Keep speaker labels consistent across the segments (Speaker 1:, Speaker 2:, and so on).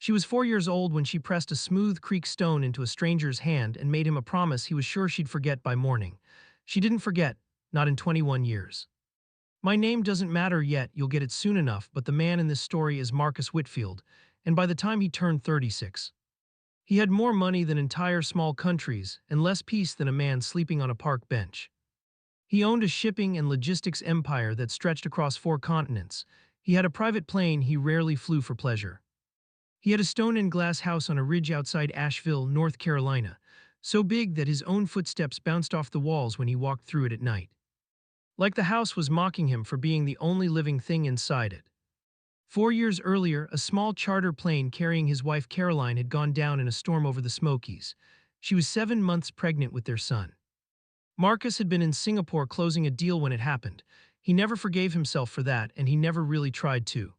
Speaker 1: She was 4 years old when she pressed a smooth creek stone into a stranger's hand and made him a promise he was sure she'd forget by morning. She didn't forget, not in 21 years. My name doesn't matter yet, you'll get it soon enough, but the man in this story is Marcus Whitfield, and by the time he turned 36, he had more money than entire small countries and less peace than a man sleeping on a park bench. He owned a shipping and logistics empire that stretched across 4 continents. He had a private plane he rarely flew for pleasure. He had a stone and glass house on a ridge outside Asheville, North Carolina, so big that his own footsteps bounced off the walls when he walked through it at night. Like the house was mocking him for being the only living thing inside it. 4 years earlier, a small charter plane carrying his wife Caroline had gone down in a storm over the Smokies. She was 7 months pregnant with their son. Marcus had been in Singapore closing a deal when it happened. He never forgave himself for that, and he never really tried to.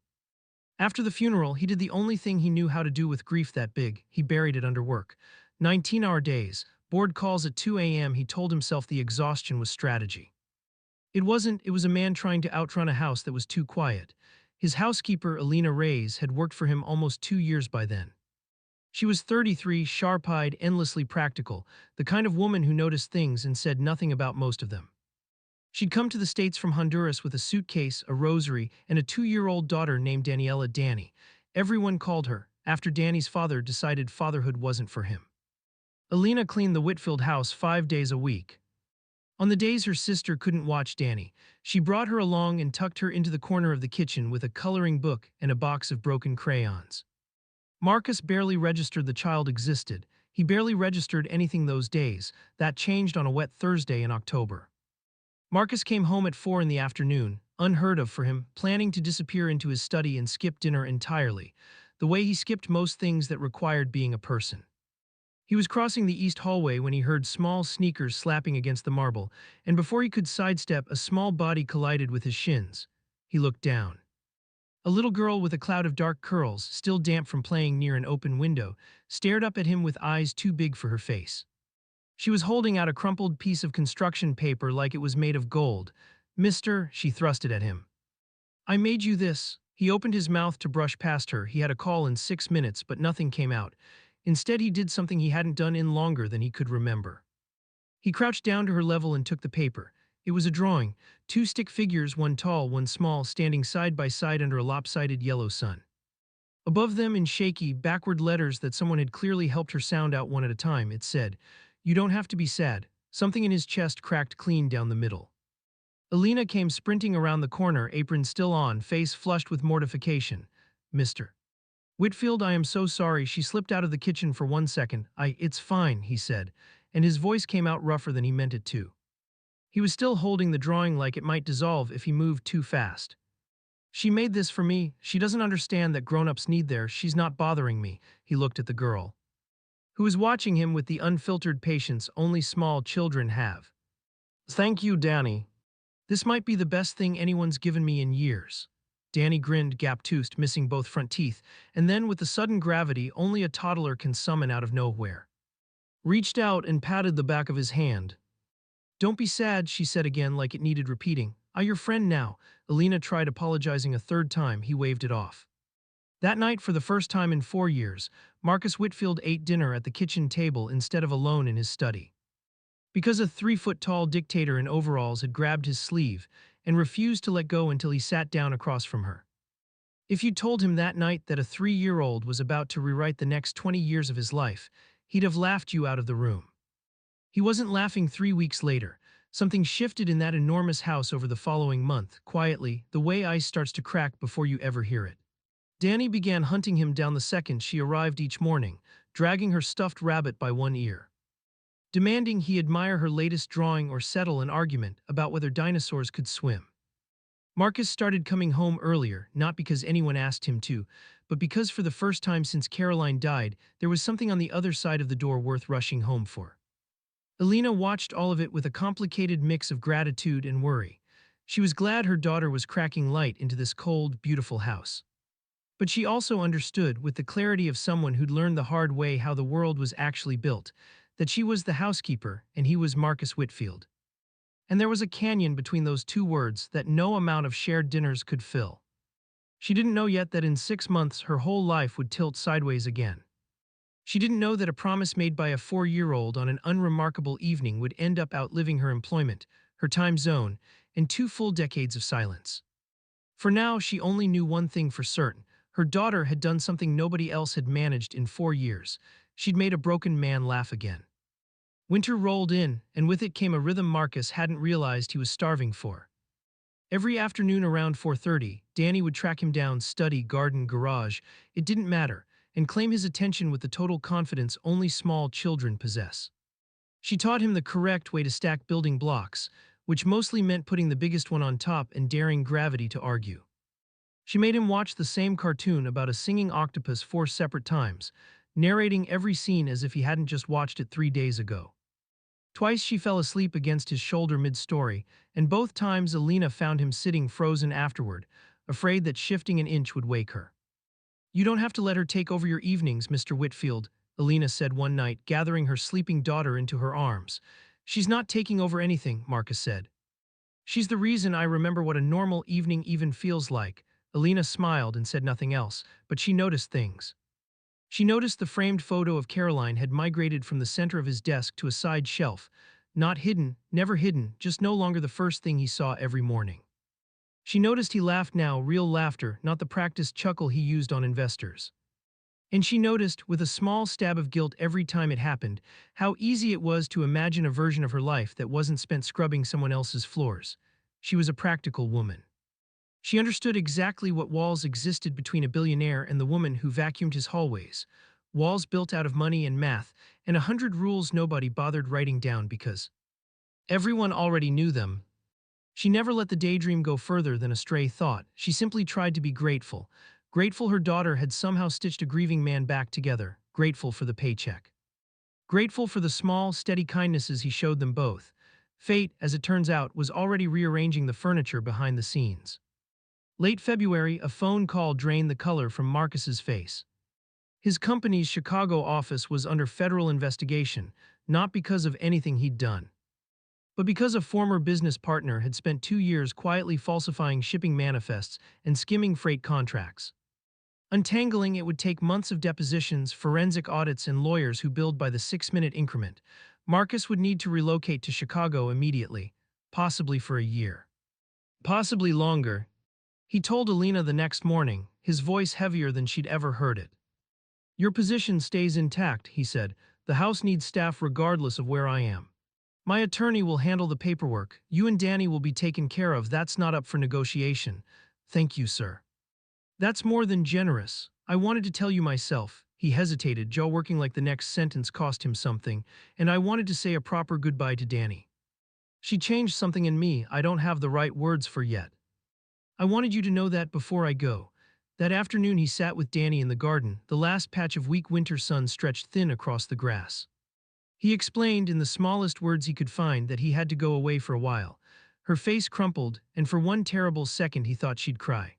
Speaker 1: After the funeral, he did the only thing he knew how to do with grief that big. He buried it under work. 19-hour days, board calls at 2 a.m. He told himself the exhaustion was strategy. It was a man trying to outrun a house that was too quiet. His housekeeper, Alina Reyes, had worked for him almost 2 years by then. She was 33, sharp-eyed, endlessly practical, the kind of woman who noticed things and said nothing about most of them. She'd come to the States from Honduras with a suitcase, a rosary, and a 2-year-old daughter named Daniela Danny. Everyone called her, after Danny's father decided fatherhood wasn't for him. Alina cleaned the Whitfield house 5 days a week. On the days her sister couldn't watch Danny, she brought her along and tucked her into the corner of the kitchen with a coloring book and a box of broken crayons. Marcus barely registered the child existed. He barely registered anything those days. That changed on a wet Thursday in October. Marcus came home at 4 in the afternoon, unheard of for him, planning to disappear into his study and skip dinner entirely, the way he skipped most things that required being a person. He was crossing the east hallway when he heard small sneakers slapping against the marble, and before he could sidestep, a small body collided with his shins. He looked down. A little girl with a cloud of dark curls, still damp from playing near an open window, stared up at him with eyes too big for her face. She was holding out a crumpled piece of construction paper like it was made of gold. "Mister," she thrusted at him. "I made you this." He opened his mouth to brush past her. He had a call in 6 minutes, but nothing came out. Instead, he did something he hadn't done in longer than he could remember. He crouched down to her level and took the paper. It was a drawing, 2 stick figures, one tall, one small, standing side by side under a lopsided yellow sun. Above them, in shaky, backward letters that someone had clearly helped her sound out one at a time, it said, "You don't have to be sad." Something in his chest cracked clean down the middle. Alina came sprinting around the corner, apron still on, face flushed with mortification. "Mr. Whitfield, I am so sorry." She slipped out of the kitchen for 1 second. It's fine," he said, and his voice came out rougher than he meant it to. He was still holding the drawing like it might dissolve if he moved too fast. "She made this for me. She doesn't understand that grown-ups need their. She's not bothering me." He looked at the girl, who was watching him with the unfiltered patience only small children have. "Thank you, Danny. This might be the best thing anyone's given me in years." Danny grinned, gap-toothed, missing both front teeth, and then, with the sudden gravity only a toddler can summon out of nowhere, reached out and patted the back of his hand. "Don't be sad," she said again like it needed repeating. "I'm your friend now." Alina tried apologizing a third time. He waved it off. That night, for the first time in 4 years, Marcus Whitfield ate dinner at the kitchen table instead of alone in his study. Because a 3-foot-tall dictator in overalls had grabbed his sleeve and refused to let go until he sat down across from her. If you'd told him that night that a 3-year-old was about to rewrite the next 20 years of his life, he'd have laughed you out of the room. He wasn't laughing 3 weeks later. Something shifted in that enormous house over the following month, quietly, the way ice starts to crack before you ever hear it. Danny began hunting him down the second she arrived each morning, dragging her stuffed rabbit by one ear, demanding he admire her latest drawing or settle an argument about whether dinosaurs could swim. Marcus started coming home earlier, not because anyone asked him to, but because for the first time since Caroline died, there was something on the other side of the door worth rushing home for. Alina watched all of it with a complicated mix of gratitude and worry. She was glad her daughter was cracking light into this cold, beautiful house. But she also understood, with the clarity of someone who'd learned the hard way how the world was actually built, that she was the housekeeper and he was Marcus Whitfield. And there was a canyon between those two words that no amount of shared dinners could fill. She didn't know yet that in 6 months her whole life would tilt sideways again. She didn't know that a promise made by a 4-year-old on an unremarkable evening would end up outliving her employment, her time zone, and 2 full decades of silence. For now, she only knew one thing for certain. Her daughter had done something nobody else had managed in 4 years. She'd made a broken man laugh again. Winter rolled in, and with it came a rhythm Marcus hadn't realized he was starving for. Every afternoon around 4:30, Danny would track him down, study, garden, garage, it didn't matter, and claim his attention with the total confidence only small children possess. She taught him the correct way to stack building blocks, which mostly meant putting the biggest one on top and daring gravity to argue. She made him watch the same cartoon about a singing octopus 4 separate times, narrating every scene as if he hadn't just watched it 3 days ago. Twice she fell asleep against his shoulder mid-story, and both times Alina found him sitting frozen afterward, afraid that shifting an inch would wake her. "You don't have to let her take over your evenings, Mr. Whitfield," Alina said one night, gathering her sleeping daughter into her arms. "She's not taking over anything," Marcus said. "She's the reason I remember what a normal evening even feels like." Alina smiled and said nothing else, but she noticed things. She noticed the framed photo of Caroline had migrated from the center of his desk to a side shelf, not hidden, never hidden, just no longer the first thing he saw every morning. She noticed he laughed now, real laughter, not the practiced chuckle he used on investors. And she noticed, with a small stab of guilt every time it happened, how easy it was to imagine a version of her life that wasn't spent scrubbing someone else's floors. She was a practical woman. She understood exactly what walls existed between a billionaire and the woman who vacuumed his hallways. Walls built out of money and math, and 100 rules nobody bothered writing down because everyone already knew them. She never let the daydream go further than a stray thought. She simply tried to be grateful. Grateful her daughter had somehow stitched a grieving man back together. Grateful for the paycheck. Grateful for the small, steady kindnesses he showed them both. Fate, as it turns out, was already rearranging the furniture behind the scenes. Late February, a phone call drained the color from Marcus's face. His company's Chicago office was under federal investigation, not because of anything he'd done, but because a former business partner had spent 2 years quietly falsifying shipping manifests and skimming freight contracts. Untangling it would take months of depositions, forensic audits, and lawyers who billed by the 6-minute increment. Marcus would need to relocate to Chicago immediately, possibly for a year. Possibly longer. He told Alina the next morning, his voice heavier than she'd ever heard it. "Your position stays intact," he said. "The house needs staff regardless of where I am. My attorney will handle the paperwork. You and Danny will be taken care of. That's not up for negotiation." "Thank you, sir." "That's more than generous. I wanted to tell you myself." He hesitated, jaw working like the next sentence cost him something, "and I wanted to say a proper goodbye to Danny. She changed something in me I don't have the right words for yet. I wanted you to know that before I go." That afternoon he sat with Danny in the garden, the last patch of weak winter sun stretched thin across the grass. He explained in the smallest words he could find that he had to go away for a while. Her face crumpled, and for one terrible second he thought she'd cry.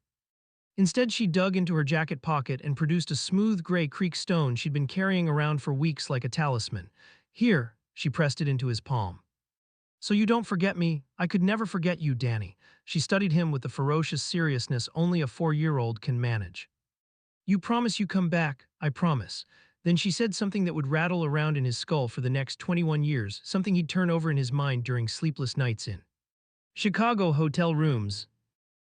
Speaker 1: Instead, she dug into her jacket pocket and produced a smooth gray creek stone she'd been carrying around for weeks like a talisman. "Here," she pressed it into his palm. "So you don't forget me." "I could never forget you, Danny." She studied him with the ferocious seriousness only a 4-year-old can manage. "You promise you come back?" "I promise." Then she said something that would rattle around in his skull for the next 21 years, something he'd turn over in his mind during sleepless nights in Chicago hotel rooms.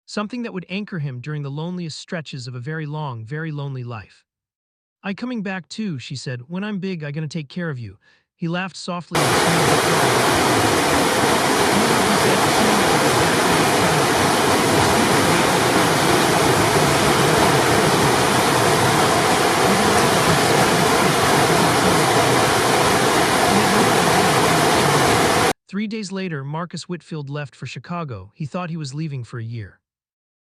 Speaker 1: Something that would anchor him during the loneliest stretches of a very long, very lonely life. "I coming back too," she said. "When I'm big, I gonna take care of you." He laughed softly and Three days later, Marcus Whitfield left for Chicago. He thought he was leaving for a year.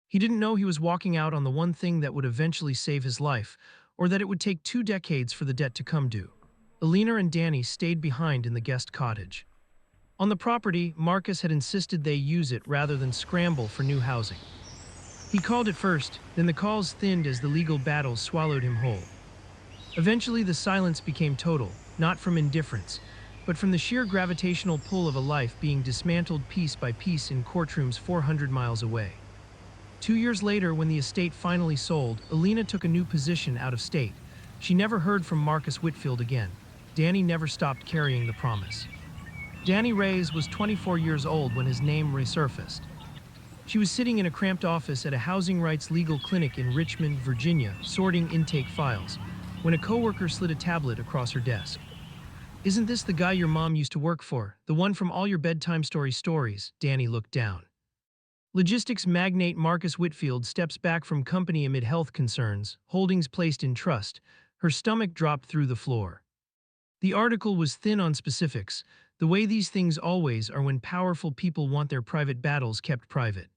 Speaker 1: He didn't know he was walking out on the one thing that would eventually save his life, or that it would take 2 decades for the debt to come due. Alina and Danny stayed behind in the guest cottage. On the property, Marcus had insisted they use it rather than scramble for new housing. He called it first, then the calls thinned as the legal battles swallowed him whole. Eventually the silence became total, not from indifference, but from the sheer gravitational pull of a life being dismantled piece by piece in courtrooms 400 miles away. 2 years later, when the estate finally sold, Alina took a new position out of state. She never heard from Marcus Whitfield again. Danny never stopped carrying the promise. Danny Reyes was 24 years old when his name resurfaced. She was sitting in a cramped office at a housing rights legal clinic in Richmond, Virginia, sorting intake files, when a coworker slid a tablet across her desk. "Isn't this the guy your mom used to work for, the one from all your bedtime stories?" Danny looked down. Logistics magnate Marcus Whitfield steps back from company amid health concerns, holdings placed in trust. Her stomach dropped through the floor. The article was thin on specifics, the way these things always are when powerful people want their private battles kept private.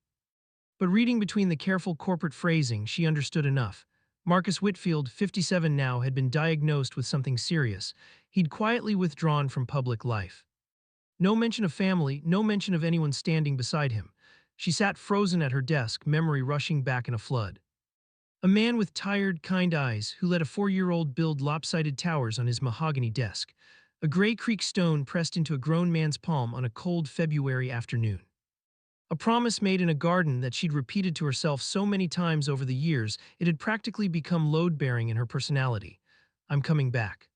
Speaker 1: But reading between the careful corporate phrasing, she understood enough. Marcus Whitfield, 57 now, had been diagnosed with something serious. He'd quietly withdrawn from public life. No mention of family, no mention of anyone standing beside him. She sat frozen at her desk, memory rushing back in a flood. A man with tired, kind eyes who let a 4-year-old build lopsided towers on his mahogany desk. A gray creek stone pressed into a grown man's palm on a cold February afternoon. A promise made in a garden that she'd repeated to herself so many times over the years, it had practically become load-bearing in her personality. "I'm coming back.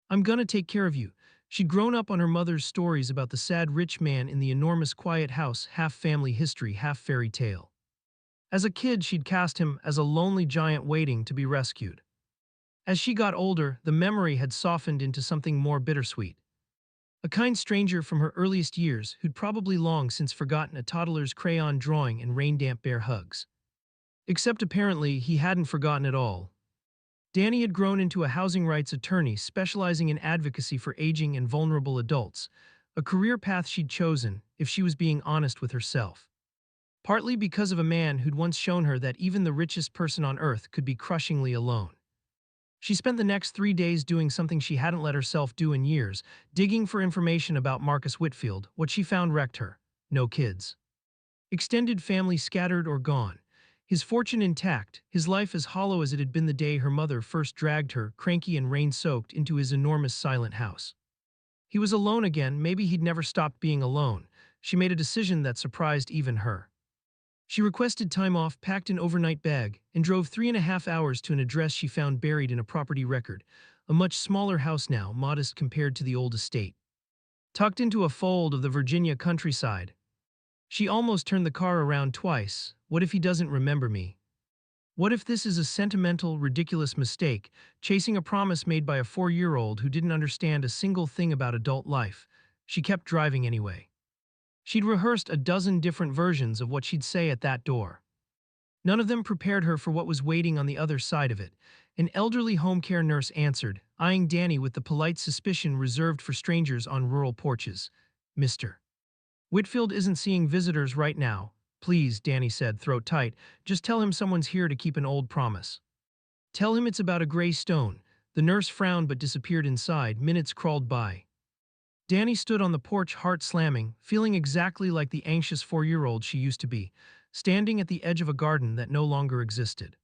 Speaker 1: I'm gonna take care of you." She'd grown up on her mother's stories about the sad rich man in the enormous quiet house, half family history, half fairy tale. As a kid, she'd cast him as a lonely giant waiting to be rescued. As she got older, the memory had softened into something more bittersweet. A kind stranger from her earliest years who'd probably long since forgotten a toddler's crayon drawing and rain-damp bear hugs. Except apparently he hadn't forgotten at all. Danny had grown into a housing rights attorney specializing in advocacy for aging and vulnerable adults, a career path she'd chosen, if she was being honest with herself. Partly because of a man who'd once shown her that even the richest person on earth could be crushingly alone. She spent the next 3 days doing something she hadn't let herself do in years, digging for information about Marcus Whitfield. What she found wrecked her. No kids. Extended family scattered or gone. His fortune intact, his life as hollow as it had been the day her mother first dragged her, cranky and rain-soaked, into his enormous silent house. He was alone again. Maybe he'd never stopped being alone. She made a decision that surprised even her. She requested time off, packed an overnight bag, and drove 3.5 hours to an address she found buried in a property record, a much smaller house now, modest compared to the old estate. Tucked into a fold of the Virginia countryside. She almost turned the car around twice. What if he doesn't remember me? What if this is a sentimental, ridiculous mistake, chasing a promise made by a 4-year-old who didn't understand a single thing about adult life? She kept driving anyway. She'd rehearsed a dozen different versions of what she'd say at that door. None of them prepared her for what was waiting on the other side of it. An elderly home care nurse answered, eyeing Danny with the polite suspicion reserved for strangers on rural porches. "Mr. Whitfield isn't seeing visitors right now." "Please," Danny said, throat tight, "just tell him someone's here to keep an old promise. Tell him it's about a gray stone." The nurse frowned but disappeared inside. Minutes crawled by. Danny stood on the porch, heart slamming, feeling exactly like the anxious 4-year-old she used to be, standing at the edge of a garden that no longer existed.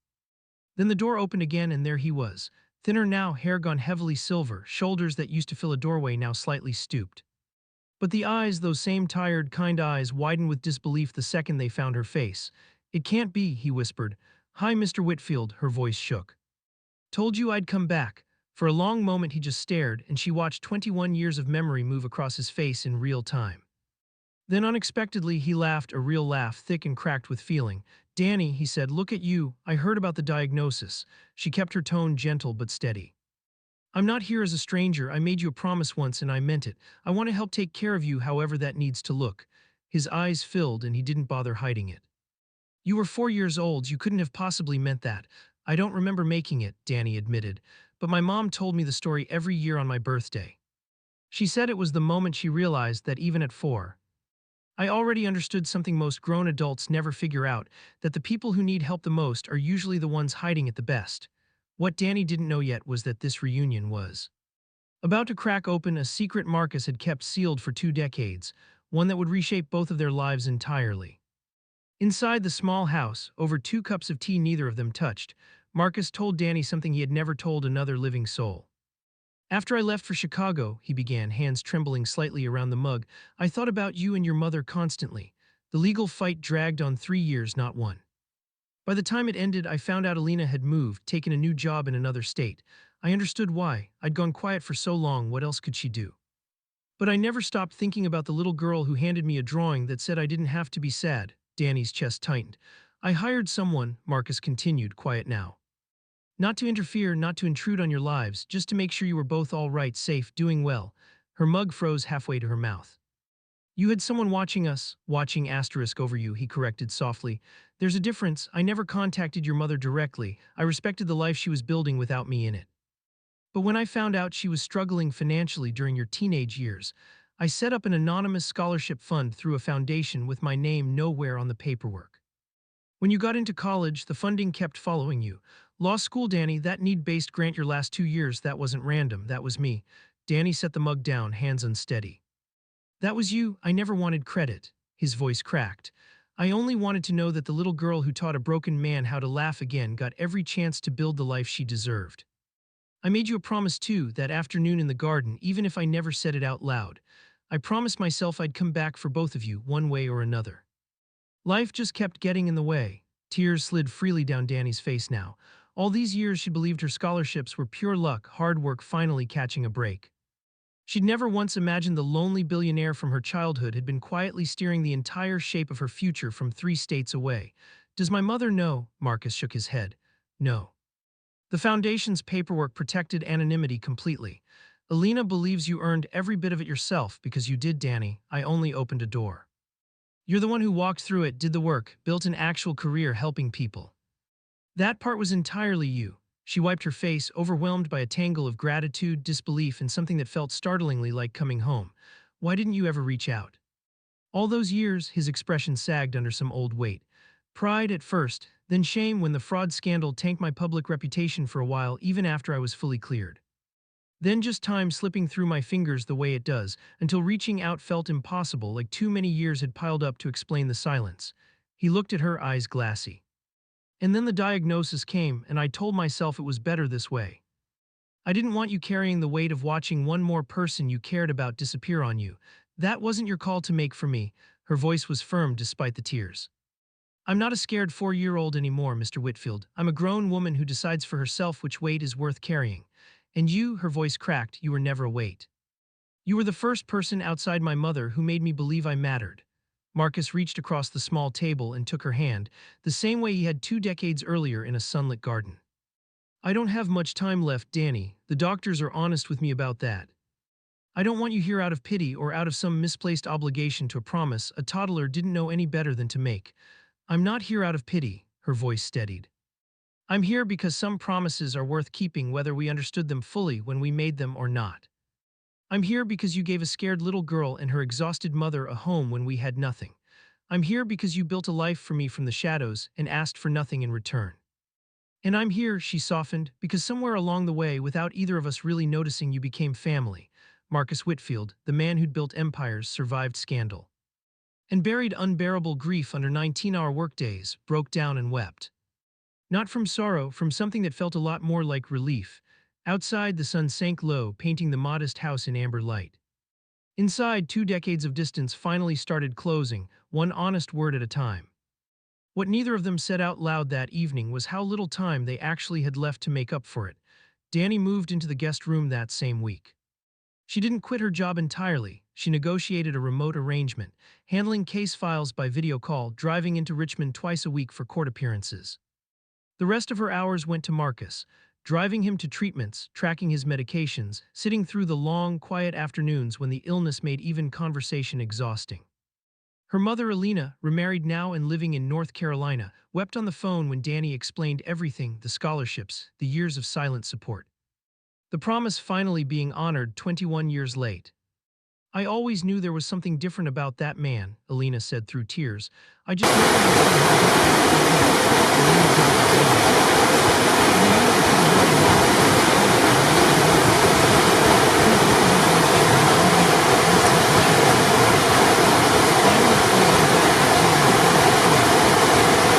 Speaker 1: Then the door opened again and there he was, thinner now, hair gone heavily silver, shoulders that used to fill a doorway now slightly stooped. But the eyes, those same tired, kind eyes, widened with disbelief the second they found her face. "It can't be," he whispered. "Hi, Mr. Whitfield," her voice shook. "Told you I'd come back." For a long moment he just stared, and she watched 21 years of memory move across his face in real time. Then unexpectedly he laughed, a real laugh, thick and cracked with feeling. "Danny," he said, "look at you. I heard about the diagnosis." She kept her tone gentle but steady. "I'm not here as a stranger. I made you a promise once and I meant it. I want to help take care of you however that needs to look." His eyes filled and he didn't bother hiding it. "You were 4 years old. You couldn't have possibly meant that." "I don't remember making it," Danny admitted, "but my mom told me the story every year on my birthday." She said it was the moment she realized that even at 4, I already understood something most grown adults never figure out, that the people who need help the most are usually the ones hiding it the best. What Danny didn't know yet was that this reunion was about to crack open a secret Marcus had kept sealed for 2 decades, one that would reshape both of their lives entirely. Inside the small house, over 2 cups of tea neither of them touched, Marcus told Danny something he had never told another living soul. "After I left for Chicago," he began, hands trembling slightly around the mug, "I thought about you and your mother constantly. The legal fight dragged on 3 years, not one. By the time it ended, I found out Alina had moved, taken a new job in another state. I understood why. I'd gone quiet for so long, what else could she do? But I never stopped thinking about the little girl who handed me a drawing that said I didn't have to be sad. Danny's chest tightened. I hired someone, Marcus continued, quiet now. Not to interfere, not to intrude on your lives, just to make sure you were both all right, safe, doing well. Her mug froze halfway to her mouth. You had someone watching us, watching asterisk over you, he corrected softly. There's a difference. I never contacted your mother directly. I respected the life she was building without me in it. But when I found out she was struggling financially during your teenage years, I set up an anonymous scholarship fund through a foundation with my name nowhere on the paperwork. When you got into college, the funding kept following you. Law school, Danny, that need-based grant your last 2 years, that wasn't random, that was me. Danny set the mug down, hands unsteady. That was you. I never wanted credit. His voice cracked. I only wanted to know that the little girl who taught a broken man how to laugh again got every chance to build the life she deserved. I made you a promise too, that afternoon in the garden, even if I never said it out loud. I promised myself I'd come back for both of you, one way or another. Life just kept getting in the way. Tears slid freely down Danny's face now. All these years she believed her scholarships were pure luck, hard work finally catching a break. She'd never once imagined the lonely billionaire from her childhood had been quietly steering the entire shape of her future from 3 states away. Does my mother know? Marcus shook his head. No. The foundation's paperwork protected anonymity completely. Alina believes you earned every bit of it yourself because you did, Danny. I only opened a door. You're the one who walked through it, did the work, built an actual career helping people. That part was entirely you. She wiped her face, overwhelmed by a tangle of gratitude, disbelief, and something that felt startlingly like coming home. Why didn't you ever reach out? All those years, his expression sagged under some old weight. Pride at first, then shame when the fraud scandal tanked my public reputation for a while, even after I was fully cleared. Then just time slipping through my fingers the way it does, until reaching out felt impossible, like too many years had piled up to explain the silence. He looked at her, eyes glassy. And then the diagnosis came, and I told myself it was better this way. I didn't want you carrying the weight of watching one more person you cared about disappear on you. That wasn't your call to make for me. Her voice was firm despite the tears. I'm not a scared 4-year-old anymore, Mr. Whitfield. I'm a grown woman who decides for herself which weight is worth carrying. And you, her voice cracked, you were never a weight. You were the first person outside my mother who made me believe I mattered. Marcus reached across the small table and took her hand, the same way he had 2 decades earlier in a sunlit garden. I don't have much time left, Danny. The doctors are honest with me about that. I don't want you here out of pity or out of some misplaced obligation to a promise a toddler didn't know any better than to make. I'm not here out of pity, her voice steadied. I'm here because some promises are worth keeping whether we understood them fully when we made them or not. I'm here because you gave a scared little girl and her exhausted mother a home when we had nothing. I'm here because you built a life for me from the shadows and asked for nothing in return. And I'm here, she softened, because somewhere along the way, without either of us really noticing, you became family. Marcus Whitfield, the man who'd built empires, survived scandal. And buried unbearable grief under 19-hour workdays, broke down and wept. Not from sorrow, from something that felt a lot more like relief. Outside, the sun sank low, painting the modest house in amber light. Inside, 2 decades of distance finally started closing, one honest word at a time. What neither of them said out loud that evening was how little time they actually had left to make up for it. Danny moved into the guest room that same week. She didn't quit her job entirely. She negotiated a remote arrangement, handling case files by video call, driving into Richmond twice a week for court appearances. The rest of her hours went to Marcus, driving him to treatments, tracking his medications, sitting through the long, quiet afternoons when the illness made even conversation exhausting. Her mother, Alina, remarried now and living in North Carolina, wept on the phone when Danny explained everything, the scholarships, the years of silent support. The promise finally being honored 21 years late. I always knew there was something different about that man, Alina said through tears. I just never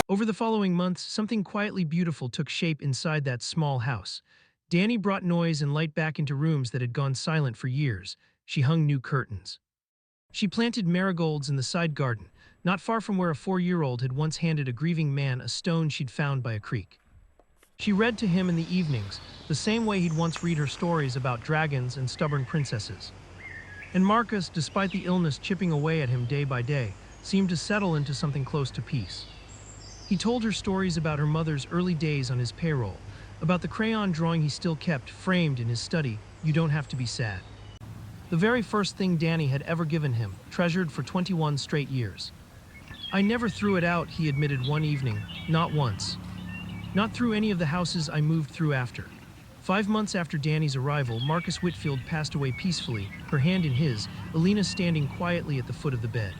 Speaker 1: Over the following months, something quietly beautiful took shape inside that small house. Danny brought noise and light back into rooms that had gone silent for years. She hung new curtains. She planted marigolds in the side garden, not far from where a 4-year-old had once handed a grieving man a stone she'd found by a creek. She read to him in the evenings, the same way he'd once read her stories about dragons and stubborn princesses. And Marcus, despite the illness chipping away at him day by day, seemed to settle into something close to peace. He told her stories about her mother's early days on his payroll, about the crayon drawing he still kept framed in his study, "You Don't Have to Be Sad." The very first thing Danny had ever given him, treasured for 21 straight years. "I never threw it out," he admitted one evening, "not once. Not through any of the houses I moved through after." 5 months after Danny's arrival, Marcus Whitfield passed away peacefully, her hand in his, Alina standing quietly at the foot of the bed.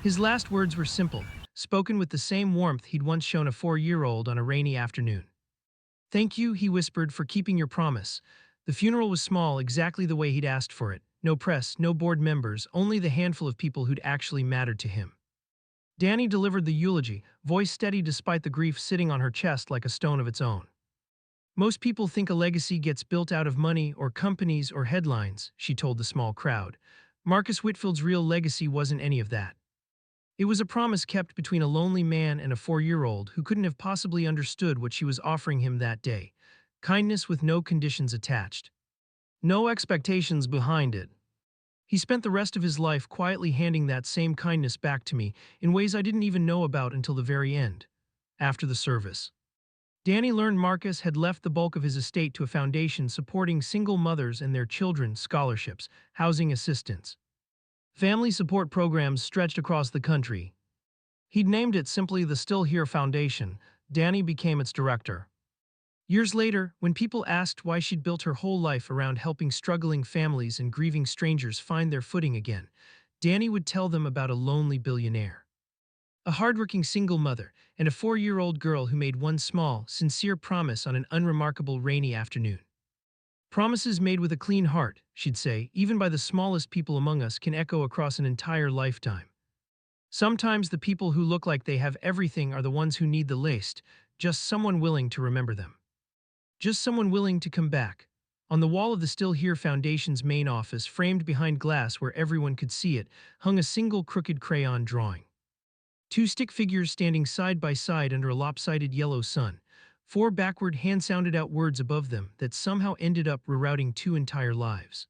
Speaker 1: His last words were simple, spoken with the same warmth he'd once shown a 4-year-old on a rainy afternoon. "Thank you," he whispered, "for keeping your promise." The funeral was small, exactly the way he'd asked for it. No press, no board members, only the handful of people who'd actually mattered to him. Danny delivered the eulogy, voice steady despite the grief sitting on her chest like a stone of its own. "Most people think a legacy gets built out of money or companies or headlines," she told the small crowd. Marcus Whitfield's real legacy wasn't any of that. It was a promise kept between a lonely man and a 4-year-old who couldn't have possibly understood what she was offering him that day. Kindness with no conditions attached. No expectations behind it. He spent the rest of his life quietly handing that same kindness back to me in ways I didn't even know about until the very end, after the service. Danny learned Marcus had left the bulk of his estate to a foundation supporting single mothers and their children, scholarships, housing assistance. Family support programs stretched across the country. He'd named it simply the Still Here Foundation. Danny became its director. Years later, when people asked why she'd built her whole life around helping struggling families and grieving strangers find their footing again, Danny would tell them about a lonely billionaire. A hardworking single mother and a 4-year-old girl who made one small, sincere promise on an unremarkable rainy afternoon. "Promises made with a clean heart," she'd say, "even by the smallest people among us can echo across an entire lifetime. Sometimes the people who look like they have everything are the ones who need the least, just someone willing to remember them. Just someone willing to come back." On the wall of the Still Here Foundation's main office, framed behind glass where everyone could see it, hung a single crooked crayon drawing. 2 stick figures standing side by side under a lopsided yellow sun. 4 backward hand-sounded out words above them that somehow ended up rerouting 2 entire lives.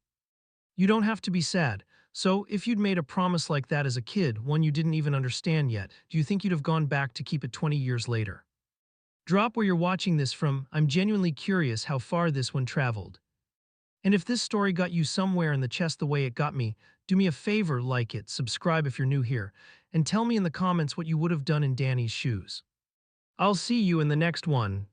Speaker 1: "You don't have to be sad." So, if you'd made a promise like that as a kid, one you didn't even understand yet, do you think you'd have gone back to keep it 20 years later? Drop where you're watching this from. I'm genuinely curious how far this one traveled. And if this story got you somewhere in the chest the way it got me, do me a favor, like it, subscribe if you're new here, and tell me in the comments what you would have done in Danny's shoes. I'll see you in the next one.